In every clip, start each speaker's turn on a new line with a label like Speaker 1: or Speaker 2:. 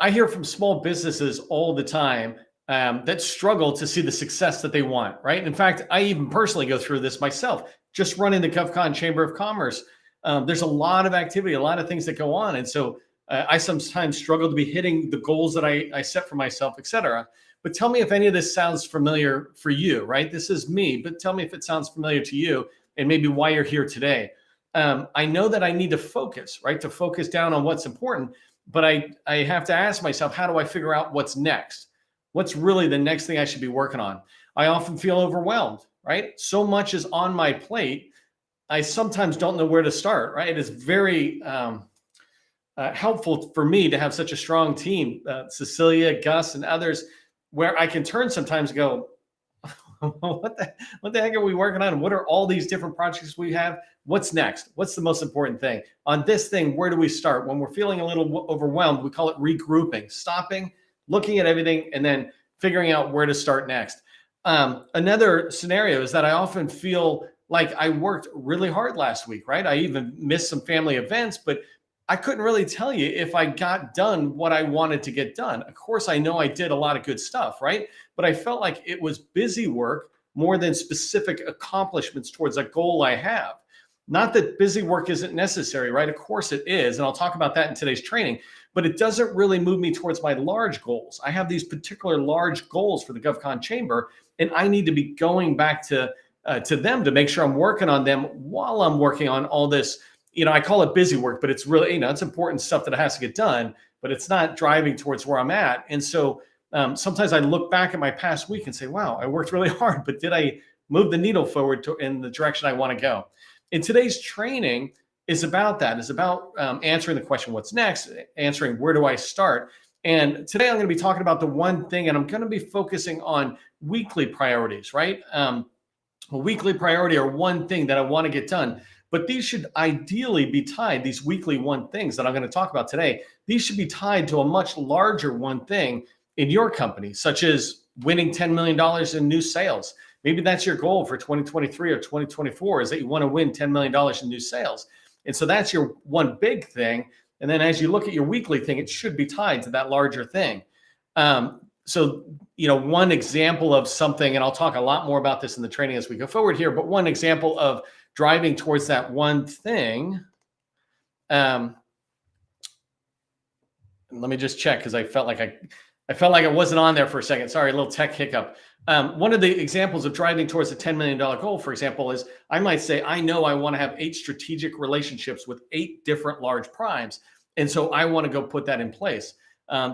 Speaker 1: I hear from small businesses all the time that struggle to see the success that they want, right? In fact, I even personally go through this myself, just running the GovCon Chamber of Commerce. There's a lot of activity, a lot of things that go on. And so I sometimes struggle to be hitting the goals that I set for myself, et cetera. But tell me if any of this sounds familiar for you, right? This is me, but tell me if it sounds familiar to you and maybe why you're here today. I know that I need to focus, right? To focus down on what's important, but I have to ask myself, how do I figure out what's next? What's really the next thing I should be working on? I often feel overwhelmed, right? So much is on my plate. I sometimes don't know where to start, right? It is very helpful for me to have such a strong team, Cecilia, Gus, and others, where I can turn sometimes and go, what the heck are we working on? What are all these different projects we have? What's next? What's the most important thing? On this thing, where do we start? When we're feeling a little overwhelmed, we call it regrouping, stopping, looking at everything, and then figuring out where to start next. Another scenario is that I often feel like I worked really hard last week, right? I even missed some family events, but I couldn't really tell you if I got done what I wanted to get done. Of course, I know I did a lot of good stuff, right? But I felt like it was busy work more than specific accomplishments towards a goal I have. Not that busy work isn't necessary, right? Of course it is. And I'll talk about that in today's training, but it doesn't really move me towards my large goals. I have these particular large goals for the GovCon Chamber, and I need to be going back to them to make sure I'm working on them while I'm working on all this. I call it busy work, but it's really, it's important stuff that has to get done, but it's not driving towards where I'm at. And so sometimes I look back at my past week and say, wow, I worked really hard, but did I move the needle forward in the direction I want to go? And today's training is about that. It's about answering the question, what's next? Answering, where do I start? And today I'm going to be talking about the one thing, and I'm going to be focusing on weekly priorities, right? A weekly priority or one thing that I want to get done. But these should ideally be tied, these weekly one things that I'm going to talk about today, these should be tied to a much larger one thing in your company, such as winning $10 million in new sales. Maybe that's your goal for 2023 or 2024 is that you want to win $10 million in new sales. And so that's your one big thing. And then as you look at your weekly thing, it should be tied to that larger thing. So, one example of something, and I'll talk a lot more about this in the training as we go forward here, but one example of driving towards that one thing. Let me just check because I felt like I wasn't on there for a second. Sorry, a little tech hiccup. One of the examples of driving towards a $10 million goal, for example, is I might say, I know I want to have 8 strategic relationships with 8 different large primes. And so I want to go put that in place.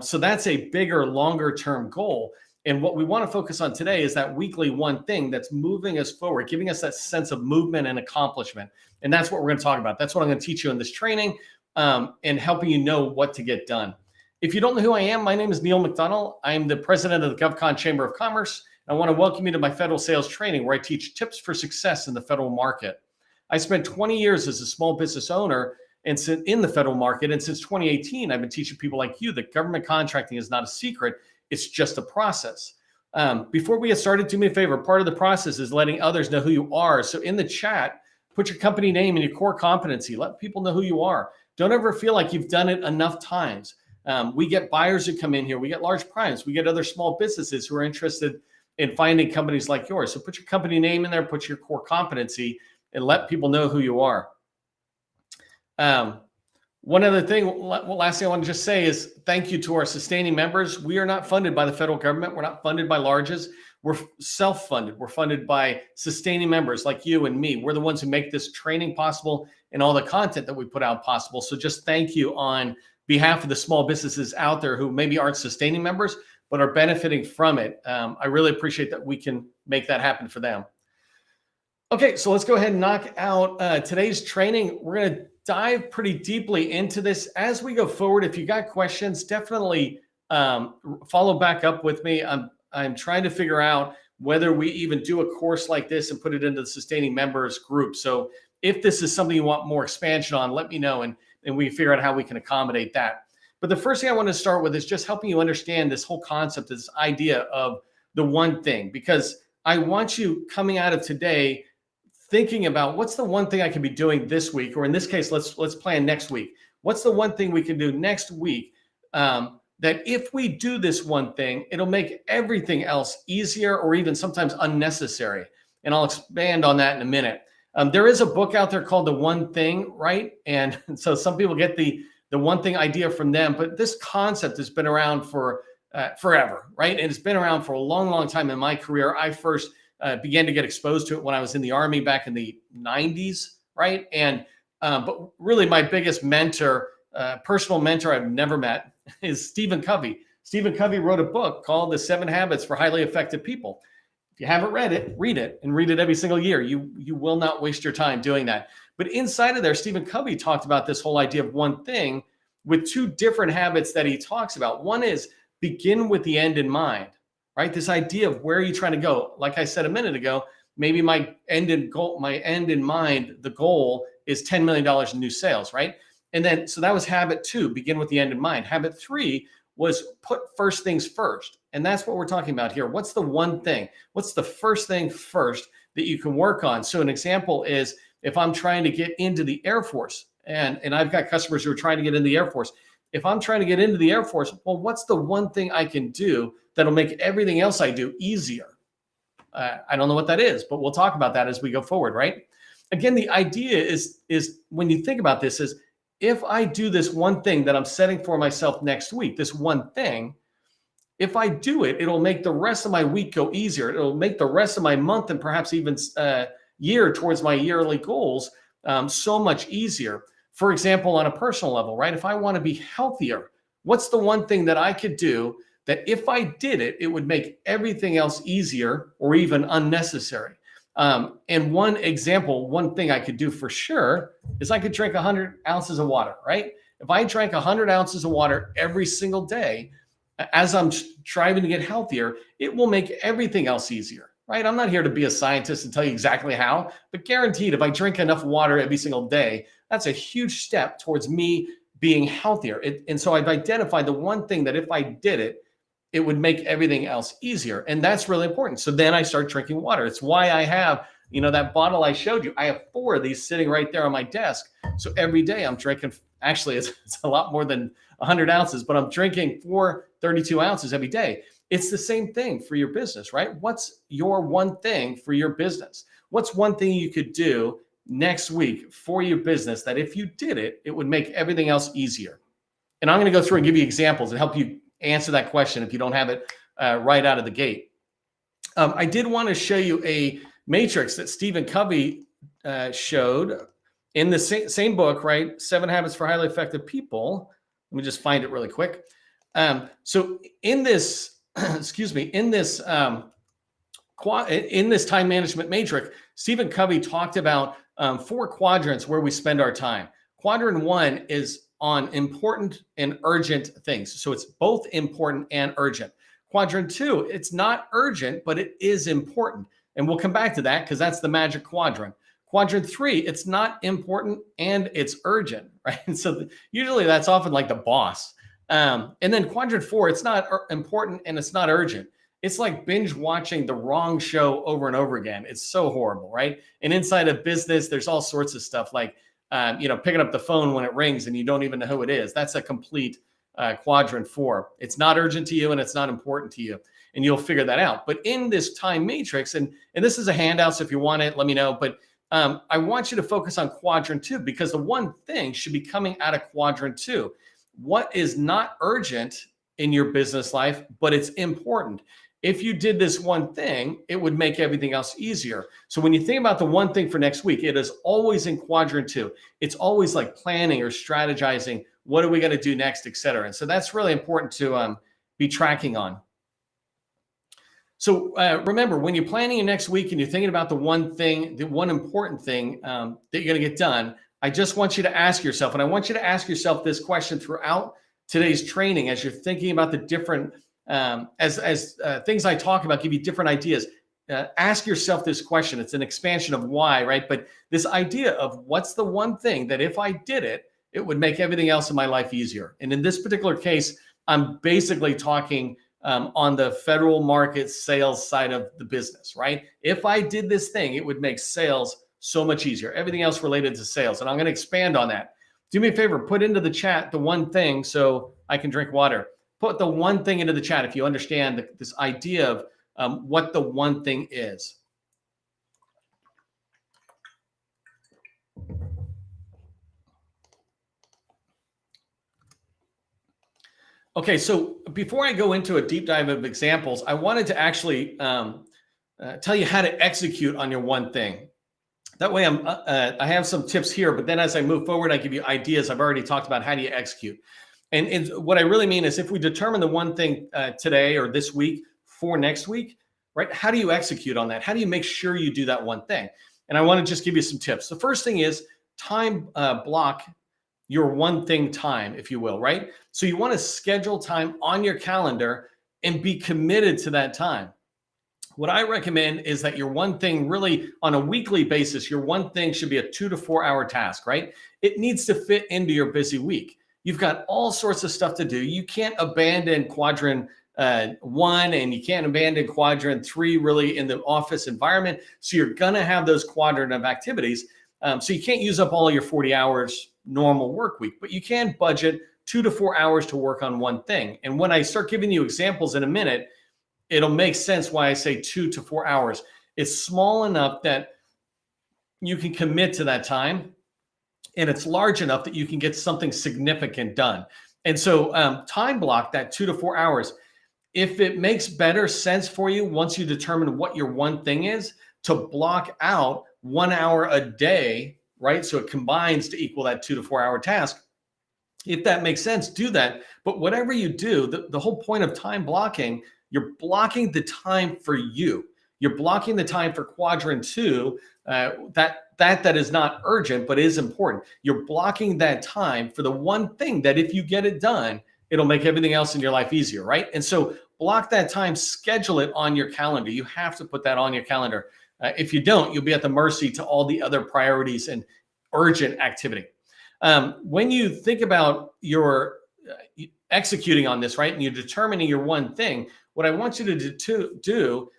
Speaker 1: So that's a bigger, longer term goal. And what we want to focus on today is that weekly one thing that's moving us forward, giving us that sense of movement and accomplishment. And that's what we're going to talk about. That's what I'm going to teach you in this training and helping you know what to get done. If you don't know who I am, my name is Neil McDonnell. I'm the president of the GovCon Chamber of Commerce. I want to welcome you to my federal sales training where I teach tips for success in the federal market. I spent 20 years as a small business owner and in the federal market. And since 2018, I've been teaching people like you that government contracting is not a secret. It's just a process. Before we get started, do me a favor. Part of the process is letting others know who you are. So in the chat, put your company name and your core competency. Let people know who you are. Don't ever feel like you've done it enough times. We get buyers who come in here. We get large primes. We get other small businesses who are interested in finding companies like yours. So put your company name in there, put your core competency, and let people know who you are. One other thing, last thing I want to just say is thank you to our sustaining members. We are not funded by the federal government. We're not funded by larges. We're self-funded. We're funded by sustaining members like you and me. We're the ones who make this training possible and all the content that we put out possible. So just thank you on behalf of the small businesses out there who maybe aren't sustaining members, but are benefiting from it. I really appreciate that we can make that happen for them. Okay, so let's go ahead and knock out today's training. We're going to dive pretty deeply into this as we go forward. If you got questions, definitely follow back up with me. I'm trying to figure out whether we even do a course like this and put it into the sustaining members group. So if this is something you want more expansion on, let me know and we can figure out how we can accommodate that. But the first thing I want to start with is just helping you understand this whole concept, this idea of the one thing, because I want you coming out of today thinking about what's the one thing I can be doing this week, or in this case, let's plan next week. What's the one thing we can do next week that if we do this one thing, it'll make everything else easier or even sometimes unnecessary. And I'll expand on that in a minute. There is a book out there called The One Thing, right? And so some people get the one thing idea from them, but this concept has been around for forever, right? And it's been around for a long, long time in my career. I first began to get exposed to it when I was in the Army back in the 90s, right? And but really my biggest mentor, personal mentor I've never met is Stephen Covey. Stephen Covey wrote a book called The 7 Habits for Highly Effective People. If you haven't read it, read it, and read it every single year. You will not waste your time doing that. But inside of there, Stephen Covey talked about this whole idea of one thing with 2 different habits that he talks about. One is begin with the end in mind, right? This idea of where are you trying to go? Like I said a minute ago, maybe my end in mind, the goal is $10 million in new sales, right? And then, so that was habit 2, begin with the end in mind. Habit 3 was put first things first. And that's what we're talking about here. What's the one thing? What's the first thing first that you can work on? So an example is if I'm trying to get into the Air Force, and I've got customers who are trying to get into the Air Force. If I'm trying to get into the Air Force, well, what's the one thing I can do that'll make everything else I do easier? I don't know what that is, but we'll talk about that as we go forward, right? Again, the idea is when you think about this is, if I do this one thing that I'm setting for myself next week, this one thing, if I do it, it'll make the rest of my week go easier. It'll make the rest of my month and perhaps even year towards my yearly goals so much easier. For example, on a personal level, right? If I want to be healthier, what's the one thing that I could do that if I did it, it would make everything else easier or even unnecessary? And one example, one thing I could do for sure is I could drink 100 ounces of water, right? If I drank 100 ounces of water every single day, as I'm striving to get healthier, it will make everything else easier, right? I'm not here to be a scientist and tell you exactly how, but guaranteed, if I drink enough water every single day, that's a huge step towards me being healthier. And so I've identified the one thing that if I did it, it would make everything else easier. And that's really important. So then I start drinking water. It's why I have, that bottle I showed you. I have 4 of these sitting right there on my desk. So every day I'm drinking, actually it's a lot more than 100 ounces, but I'm drinking 32 ounces every day. It's the same thing for your business, right? What's your one thing for your business? What's one thing you could do next week for your business that if you did it, it would make everything else easier? And I'm going to go through and give you examples and help you answer that question if you don't have it right out of the gate. I did want to show you a matrix that Stephen Covey showed in the same book, right? 7 Habits for Highly Effective People. Let me just find it really quick. So in this, in this time management matrix, Stephen Covey talked about 4 quadrants where we spend our time. Quadrant 1 is on important and urgent things. So it's both important and urgent. Quadrant 2, it's not urgent, but it is important. And we'll come back to that because that's the magic quadrant. Quadrant 3, it's not important and it's urgent, right? And so usually that's often like the boss. And then quadrant 4, it's not important and it's not urgent. It's like binge watching the wrong show over and over again. It's so horrible, right? And inside of business, there's all sorts of stuff like, picking up the phone when it rings and you don't even know who it is. That's a complete quadrant 4. It's not urgent to you and it's not important to you. And you'll figure that out. But in this time matrix, and this is a handout, so if you want it, let me know. But I want you to focus on quadrant 2 because the one thing should be coming out of quadrant 2. What is not urgent in your business life, but it's important. If you did this one thing, it would make everything else easier. So when you think about the one thing for next week, it is always in quadrant 2. It's always like planning or strategizing. What are we going to do next, et cetera. And so that's really important to be tracking on. So remember, when you're planning your next week and you're thinking about the one thing, the one important thing that you're going to get done, I just want you to ask yourself, and I want you to ask yourself this question throughout today's training as you're thinking about the different as things I talk about give you different ideas. Ask yourself this question. It's an expansion of why, right? But this idea of what's the one thing that if I did it, it would make everything else in my life easier. And in this particular case, I'm basically talking on the federal market sales side of the business, right? If I did this thing, it would make sales so much easier. Everything else related to sales. And I'm going to expand on that. Do me a favor, put into the chat the one thing so I can drink water. put the one thing into the chat if you understand this idea of what the one thing is. Okay, so before I go into a deep dive of examples, I wanted to actually tell you how to execute on your one thing. That way I have some tips here, but then as I move forward, I give you ideas. I've already talked about how do you execute. And what I really mean is if we determine the one thing today or this week for next week, right? How do you execute on that? How do you make sure you do that one thing? And I want to just give you some tips. The first thing is time block your one thing time, if you will, right? So you want to schedule time on your calendar and be committed to that time. What I recommend is that your one thing really on a weekly basis, your one thing should be a 2 to 4 hour task, right? It needs to fit into your busy week. You've got all sorts of stuff to do. You can't abandon quadrant 1 and you can't abandon quadrant 3 really in the office environment. So you're going to have those quadrant of activities. So you can't use up all your 40 hours normal work week, but you can budget 2 to 4 hours to work on one thing. And when I start giving you examples in a minute, it'll make sense why I say 2 to 4 hours. It's small enough that you can commit to that time, and it's large enough that you can get something significant done. And so time block that 2 to 4 hours. If it makes better sense for you once you determine what your one thing is, to block out 1 hour a day, right? So it combines to equal that 2 to 4 hour task. If that makes sense, do that. But whatever you do, the whole point of time blocking, you're blocking the time for you. You're blocking the time for quadrant 2, that is not urgent, but is important. You're blocking that time for the one thing that if you get it done, it'll make everything else in your life easier, right? And so block that time, schedule it on your calendar. You have to put that on your calendar. If you don't, you'll be at the mercy to all the other priorities and urgent activity. When you think about your executing on this, right, and you're determining your one thing, what I want you to do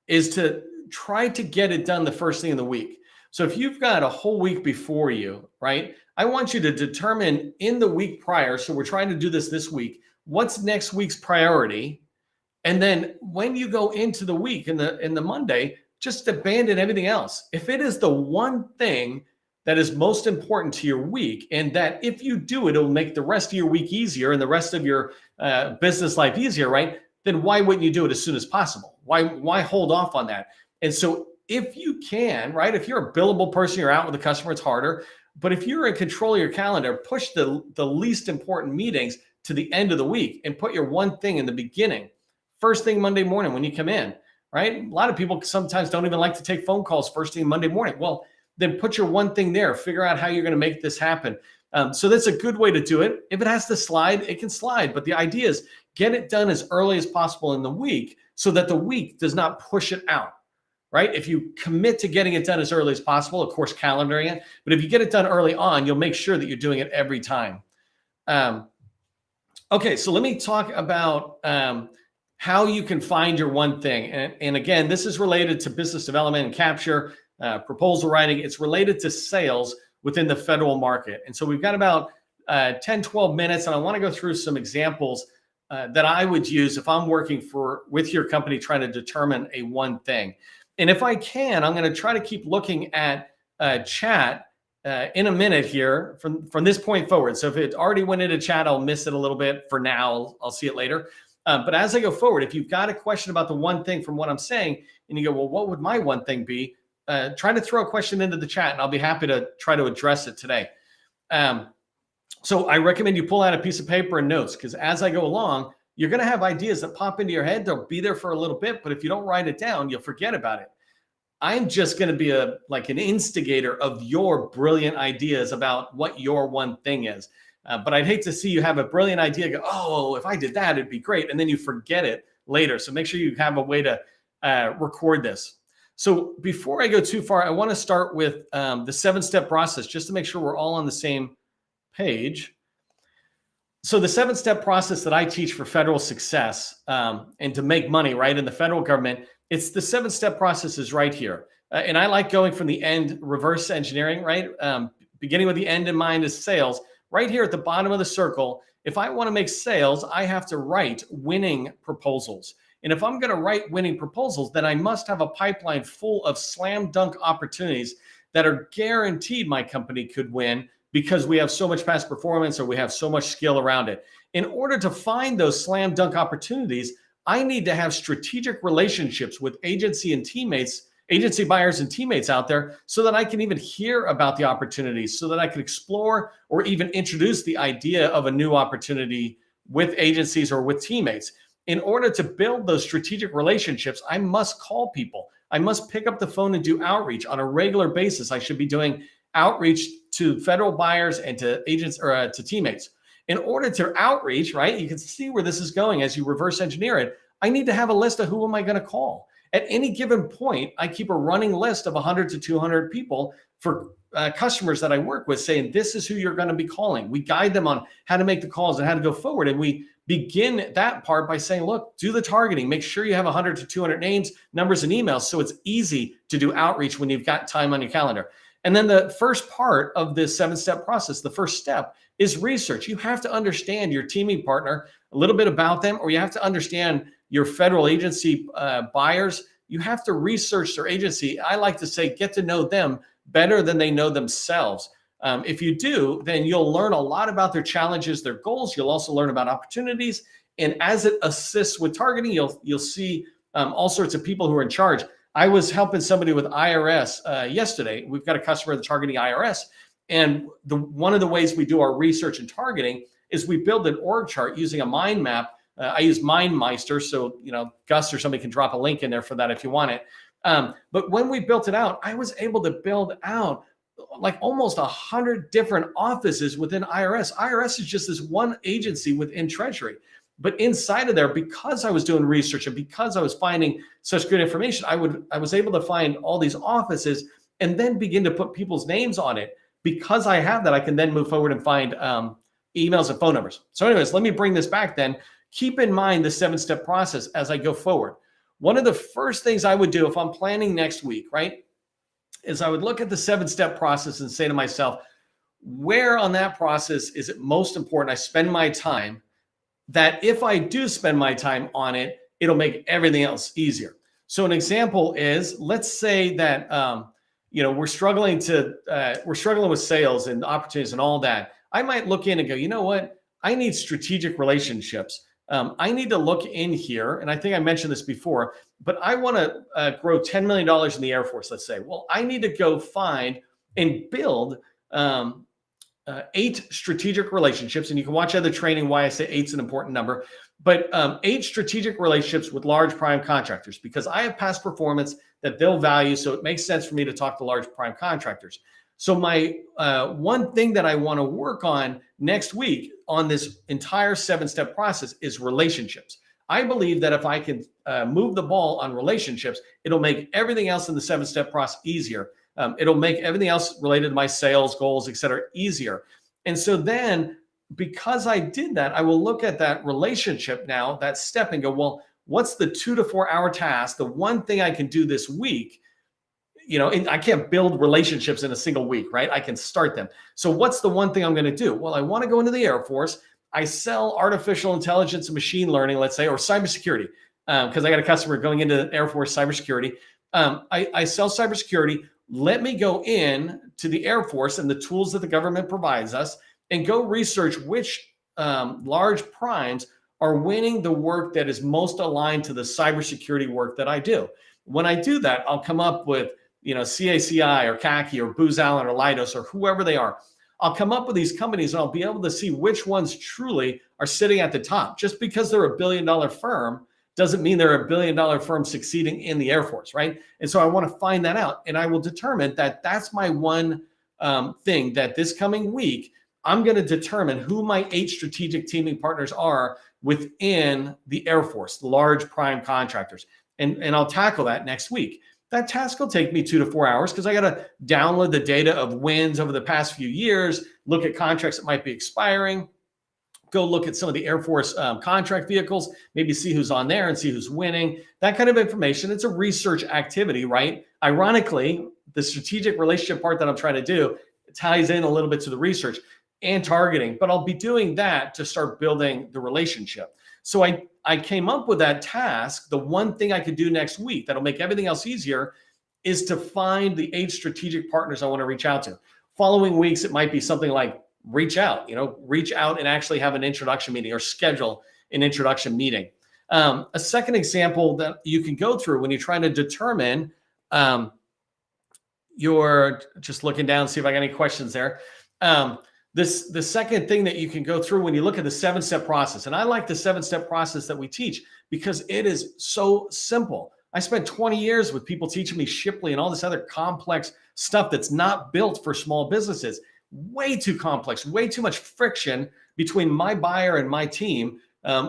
Speaker 1: is to try to get it done the first thing in the week. So if you've got a whole week before you, right, I want you to determine in the week prior, so we're trying to do this week, what's next week's priority? And then when you go into the week in the Monday, just abandon everything else. If it is the one thing that is most important to your week, and that if you do it, it'll make the rest of your week easier and the rest of your business life easier, right? Then why wouldn't you do it as soon as possible? Why hold off on that? And so if you can, right, if you're a billable person, you're out with a customer, it's harder. But if you're in control of your calendar, push the least important meetings to the end of the week and put your one thing in the beginning. First thing Monday morning when you come in, right? A lot of people sometimes don't even like to take phone calls first thing Monday morning. Well, then put your one thing there. Figure out how you're going to make this happen. So that's a good way to do it. If it has to slide, it can slide. But the idea is get it done as early as possible in the week so that the week does not push it out, right? If you commit to getting it done as early as possible, of course, calendaring it. But if you get it done early on, you'll make sure that you're doing it every time. Okay, so let me talk about how you can find your one thing. And again, this is related to business development and capture, proposal writing. It's related to sales within the federal market. And so we've got about 10, 12 minutes, and I want to go through some examples that I would use if I'm working with your company trying to determine a one thing. And if I can, I'm going to try to keep looking at chat in a minute here from this point forward. So if it already went into chat, I'll miss it a little bit for now. I'll see it later. But as I go forward, if you've got a question about the one thing from what I'm saying, and you go, well, what would my one thing be? Try to throw a question into the chat, and I'll be happy to try to address it today. So I recommend you pull out a piece of paper and notes, because as I go along, you're going to have ideas that pop into your head. They'll be there for a little bit, but if you don't write it down, you'll forget about it. I'm just going to be like an instigator of your brilliant ideas about what your one thing is. But I'd hate to see you have a brilliant idea, go, oh, if I did that, it'd be great. And then you forget it later. So make sure you have a way to record this. So before I go too far, I want to start with the 7-step process, just to make sure we're all on the same page. So the 7-step process that I teach for federal success and to make money, right, in the federal government, it's the 7-step process is right here. And I like going from the end, reverse engineering, right? Beginning with the end in mind is sales. right here at the bottom of the circle, if I want to make sales, I have to write winning proposals. And if I'm going to write winning proposals, then I must have a pipeline full of slam dunk opportunities that are guaranteed my company could win because we have so much past performance or we have so much skill around it. In order to find those slam dunk opportunities, I need to have strategic relationships with agency buyers and teammates out there so that I can even hear about the opportunities, so that I can explore or even introduce the idea of a new opportunity with agencies or with teammates. In order to build those strategic relationships, I must call people. I must pick up the phone and do outreach on a regular basis. I should be doing outreach to federal buyers and to agents or to teammates. In order to outreach, right, you can see where this is going as you reverse engineer it. I need to have a list of who am I going to call. At any given point, I keep a running list of 100 to 200 people for customers that I work with, saying, this is who you're going to be calling. We guide them on how to make the calls and how to go forward. And we begin that part by saying, look, do the targeting. Make sure you have 100 to 200 names, numbers, and emails so it's easy to do outreach when you've got time on your calendar. And then the first part of this 7-step process, the first step, is research. You have to understand your teaming partner, a little bit about them, or you have to understand your federal agency buyers. You have to research their agency. I like to say, get to know them better than they know themselves. If you do, then you'll learn a lot about their challenges, their goals. You'll also learn about opportunities. And as it assists with targeting, you'll see all sorts of people who are in charge. I was helping somebody with IRS yesterday. We've got a customer that's targeting IRS. And one of the ways we do our research and targeting is we build an org chart using a mind map. I use MindMeister, so Gus or somebody can drop a link in there for that if you want it. But when we built it out, I was able to build out like almost 100 different offices within IRS. IRS is just this one agency within Treasury. But inside of there, because I was doing research and because I was finding such good information, I was able to find all these offices and then begin to put people's names on it. Because I have that, I can then move forward and find emails and phone numbers. So anyways, let me bring this back then. Keep in mind the 7-step process as I go forward. One of the first things I would do if I'm planning next week, right, is I would look at the 7-step process and say to myself, where on that process is it most important I spend my time, that if I do spend my time on it, it'll make everything else easier. So an example is, let's say that we're struggling with sales and opportunities and all that. I might look in and go, you know what? I need strategic relationships. I need to look in here, and I think I mentioned this before, but I want to grow $10 million in the Air Force, let's say. Well, I need to go find and build 8 strategic relationships, and you can watch other training why I say 8's an important number, but 8 strategic relationships with large prime contractors, because I have past performance that they'll value, so it makes sense for me to talk to large prime contractors. So my one thing that I want to work on next week on this entire 7-step process is relationships. I believe that if I can move the ball on relationships, it'll make everything else in the 7-step process easier. It'll make everything else related to my sales goals, et cetera, easier. And so then because I did that, I will look at that relationship now, that step, and go, well, what's the 2 to 4 hour task? The one thing I can do this week, and I can't build relationships in a single week, right? I can start them. So what's the one thing I'm going to do? Well, I want to go into the Air Force. I sell artificial intelligence and machine learning, let's say, or cybersecurity, because I got a customer going into Air Force cybersecurity. I sell cybersecurity. Let me go in to the Air Force and the tools that the government provides us and go research which large primes are winning the work that is most aligned to the cybersecurity work that I do. When I do that, I'll come up with CACI or CACI or Booz Allen or Leidos or whoever they are. I'll come up with these companies and I'll be able to see which ones truly are sitting at the top. Just because they're $1 billion firm doesn't mean they're $1 billion firm succeeding in the Air Force, right? And so I want to find that out, and I will determine that that's my one thing that this coming week, I'm going to determine who my 8 strategic teaming partners are within the Air Force, the large prime contractors. And I'll tackle that next week. That task will take me 2 to 4 hours because I got to download the data of wins over the past few years, look at contracts that might be expiring, go look at some of the Air Force contract vehicles, maybe see who's on there and see who's winning, that kind of information. It's a research activity, right? Ironically, the strategic relationship part that I'm trying to do ties in a little bit to the research. and targeting, but I'll be doing that to start building the relationship. So I came up with that task. The one thing I could do next week that'll make everything else easier is to find the 8 strategic partners I want to reach out to. Following weeks, it might be something like reach out and actually have an introduction meeting or schedule an introduction meeting. A second example that you can go through when you're trying to determine, you're just looking down, see if I got any questions there. The second thing that you can go through when you look at the 7-step process, and I like the 7-step process that we teach because it is so simple. I spent 20 years with people teaching me Shipley and all this other complex stuff that's not built for small businesses. Way too complex, way too much friction between my buyer and my team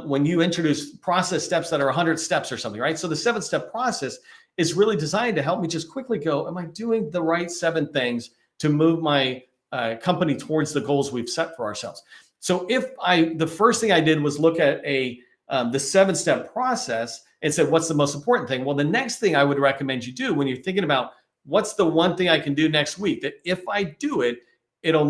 Speaker 1: when you introduce process steps that are 100 steps or something, right? So the 7-step process is really designed to help me just quickly go, am I doing the right 7 things to move my company towards the goals we've set for ourselves? So the first thing I did was look at the 7-step process and said, what's the most important thing? Well, the next thing I would recommend you do when you're thinking about what's the one thing I can do next week, that if I do it, it'll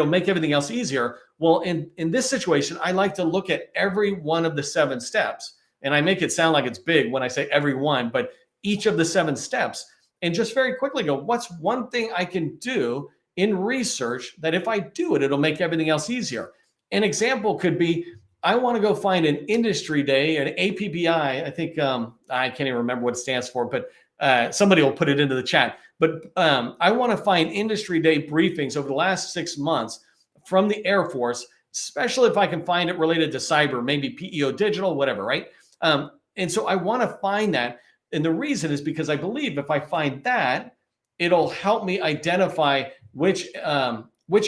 Speaker 1: make everything else easier. Well, in this situation, I like to look at every one of the 7 steps. And I make it sound like it's big when I say every one, but each of the 7 steps, and just very quickly go, what's one thing I can do in research that if I do it, it'll make everything else easier. An example could be, I want to go find an industry day, an APBI. I think, I can't even remember what it stands for, but somebody will put it into the chat. But I want to find industry day briefings over the last 6 months from the Air Force, especially if I can find it related to cyber, maybe PEO digital, whatever, right? And so I want to find that. And the reason is because I believe if I find that, it'll help me identify which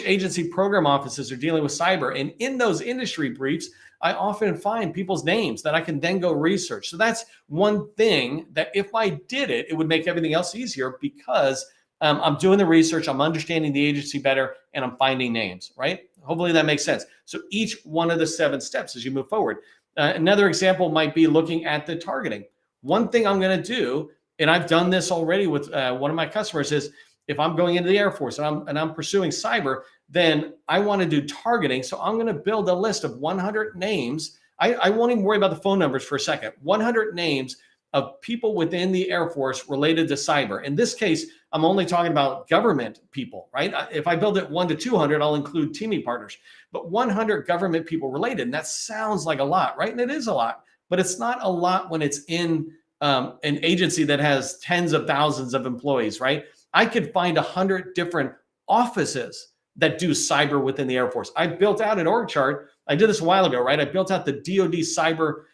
Speaker 1: agency program offices are dealing with cyber. And in those industry briefs, I often find people's names that I can then go research. So that's one thing that if I did it, it would make everything else easier because I'm doing the research, I'm understanding the agency better, and I'm finding names, right? Hopefully that makes sense. So each one of the 7 steps as you move forward. Another example might be looking at the targeting. One thing I'm going to do, and I've done this already with one of my customers, is if I'm going into the Air Force and I'm pursuing cyber, then I want to do targeting. So I'm going to build a list of 100 names. I won't even worry about the phone numbers for a second. 100 names of people within the Air Force related to cyber. In this case, I'm only talking about government people, right? If I build it 1 to 200, I'll include teaming partners, but 100 government people related. And that sounds like a lot, right? And it is a lot, but it's not a lot when it's in an agency that has tens of thousands of employees, right? I could find 100 different offices that do cyber within the Air Force. I built out an org chart. I did this a while ago, right? I built out the DoD cyber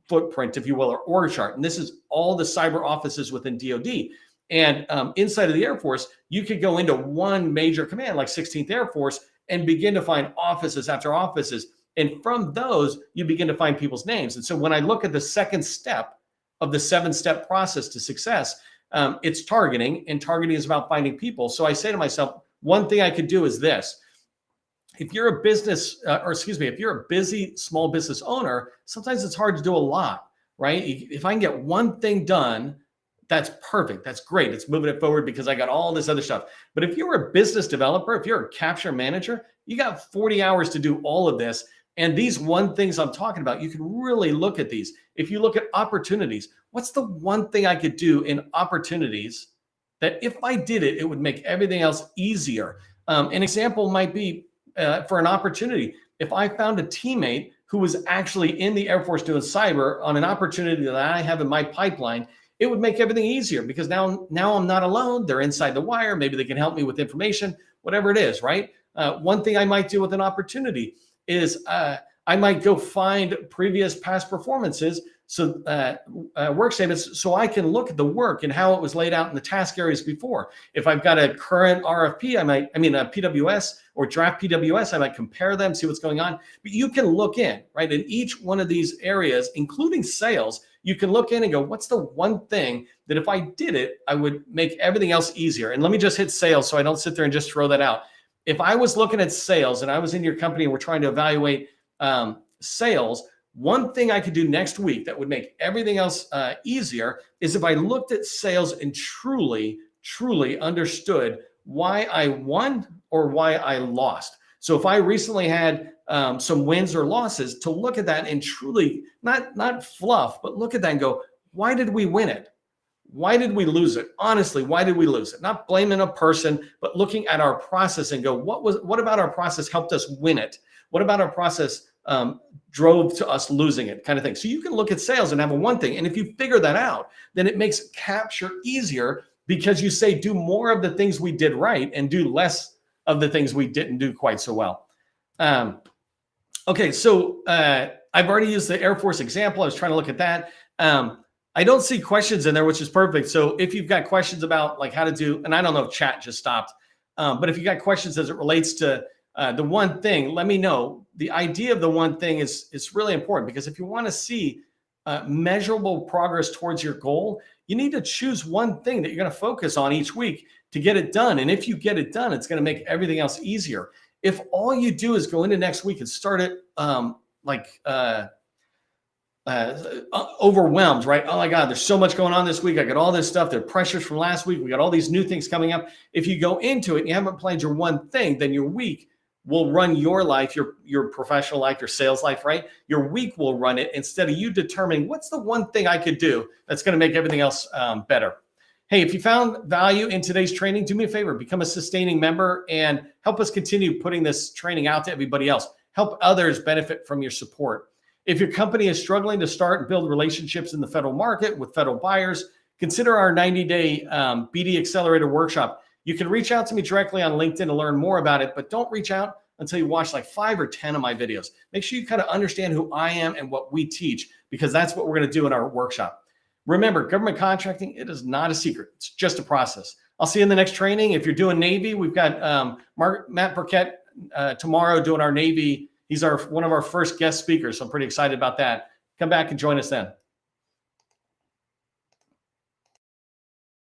Speaker 1: footprint, if you will, or org chart. And this is all the cyber offices within DoD. And inside of the Air Force, you could go into one major command like 16th Air Force and begin to find offices after offices. And from those, you begin to find people's names. And so when I look at the second step of the 7-step process to success, it's targeting, and targeting is about finding people. So I say to myself, one thing I could do is this. If you're a business, if you're a busy small business owner, sometimes it's hard to do a lot, right? If I can get one thing done, that's perfect. That's great. It's moving it forward because I got all this other stuff. But if you're a business developer, if you're a capture manager, you got 40 hours to do all of this. And these one things I'm talking about, you can really look at these. If you look at opportunities, what's the one thing I could do in opportunities that if I did it, it would make everything else easier? An example might be for an opportunity. If I found a teammate who was actually in the Air Force doing cyber on an opportunity that I have in my pipeline, it would make everything easier because now I'm not alone. They're inside the wire. Maybe they can help me with information, whatever it is, right? One thing I might do with an opportunity is I might go find previous past performances, so work statements, so I can look at the work and how it was laid out in the task areas before. If I've got a current RFP, a PWS or draft PWS, I might compare them, see what's going on. But you can look in, right? In each one of these areas, including sales, you can look in and go, what's the one thing that if I did it, I would make everything else easier? And let me just hit sales so I don't sit there and just throw that out. If I was looking at sales and I was in your company and we're trying to evaluate sales, one thing I could do next week that would make everything else easier is if I looked at sales and truly understood why I won or why I lost. So if I recently had some wins or losses, to look at that and truly not fluff, but look at that and go, why did we win it? Why did we lose it? Honestly, why did we lose it? Not blaming a person, but looking at our process and go, what about our process helped us win it? What about our process drove to us losing it, kind of thing. So you can look at sales and have a one thing. And if you figure that out, then it makes capture easier, because you say, do more of the things we did right and do less of the things we didn't do quite so well. Okay, so I've already used the Air Force example. I was trying to look at that. I don't see questions in there, which is perfect. So if you've got questions about like how to do, and I don't know if chat just stopped, but if you got questions as it relates to the one thing, let me know. The idea of the one thing is really important, because if you want to see measurable progress towards your goal, you need to choose one thing that you're going to focus on each week to get it done. And if you get it done, it's going to make everything else easier. If all you do is go into next week and start it overwhelmed, right? Oh my God, there's so much going on this week. I got all this stuff. There are pressures from last week. We got all these new things coming up. If you go into it and you haven't planned your one thing, then your week will run your life, your professional life, your sales life, right? Your week will run it, instead of you determining what's the one thing I could do that's going to make everything else better. Hey, if you found value in today's training, do me a favor, become a sustaining member and help us continue putting this training out to everybody else. Help others benefit from your support. If your company is struggling to start and build relationships in the federal market with federal buyers, consider our 90-day BD Accelerator workshop. You can reach out to me directly on LinkedIn to learn more about it, but don't reach out until you watch like 5 or 10 of my videos. Make sure you kind of understand who I am and what we teach, because that's what we're going to do in our workshop. Remember, government contracting, it is not a secret. It's just a process. I'll see you in the next training. If you're doing Navy, we've got Matt Burkett tomorrow doing our Navy. He's one of our first guest speakers, so I'm pretty excited about that. Come back and join us then.